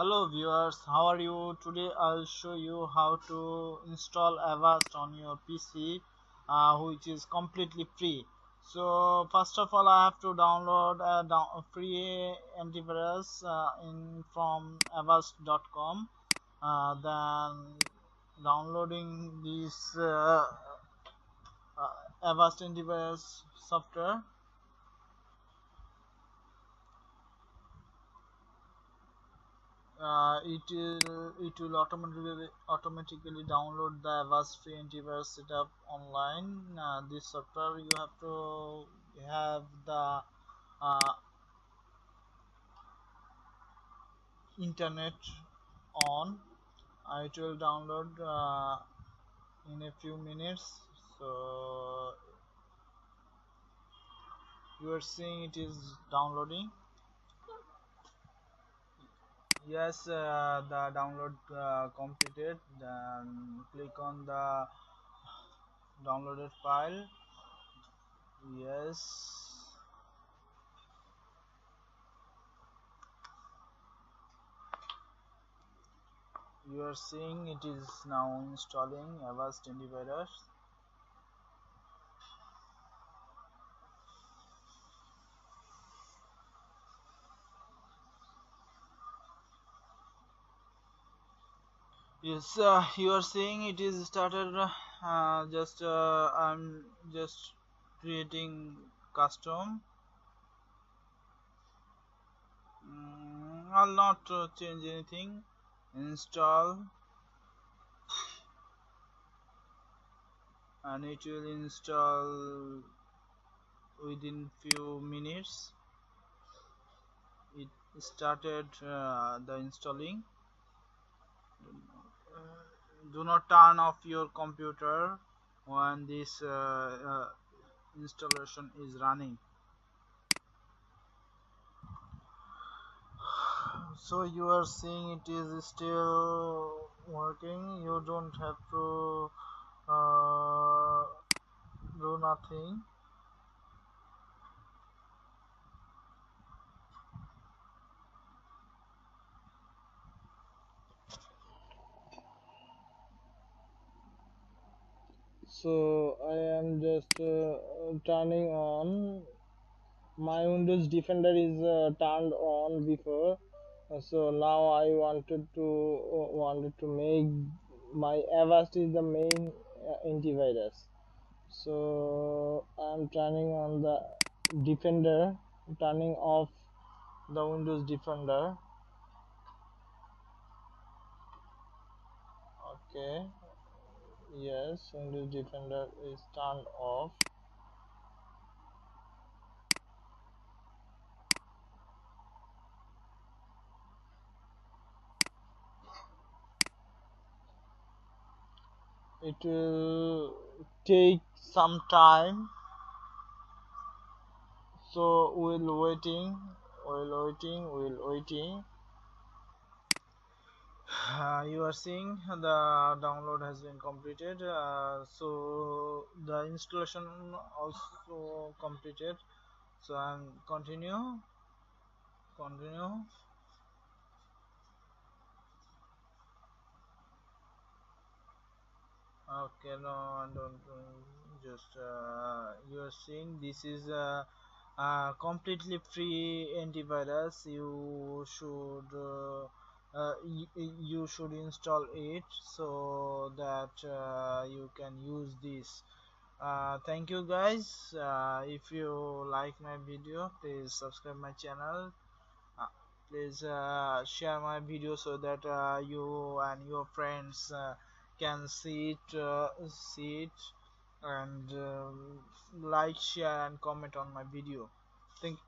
Hello viewers, how are you? Today I'll show you how to install Avast on your PC, which is completely free. So first of all, I have to download a free antivirus in from avast.com. Then downloading this Avast antivirus software. It will automatically download the Avast free antivirus setup online. This software you have to have the uh, internet on. It will download in a few minutes. So you are seeing it is downloading. Yes, the download completed. Then click on the downloaded file. Yes. You are seeing it is now installing Avast Antivirus. Yes, you are seeing it is started. Just I'm just creating custom. I'll not change anything. Install, and it will install within few minutes. It started the installing. Do not turn off your computer when this installation is running. So you are seeing it is still working. You don't have to uh, do nothing. So I am just turning on. My Windows Defender is turned on before. So now I wanted to make my Avast is the main antivirus. So I'm turning on the Defender, turning off the Windows Defender. Okay, yes, Windows Defender is turned off. It will take some time, so we'll waiting. You are seeing the download has been completed. So the installation also completed. So I'm continue. Okay, no, I don't. Just you are seeing this is completely free antivirus. You should install it so that you can use this. Thank you guys. If you like my video, please subscribe my channel. uh, please share my video so that you and your friends can see it, and like, share and comment on my video. Thank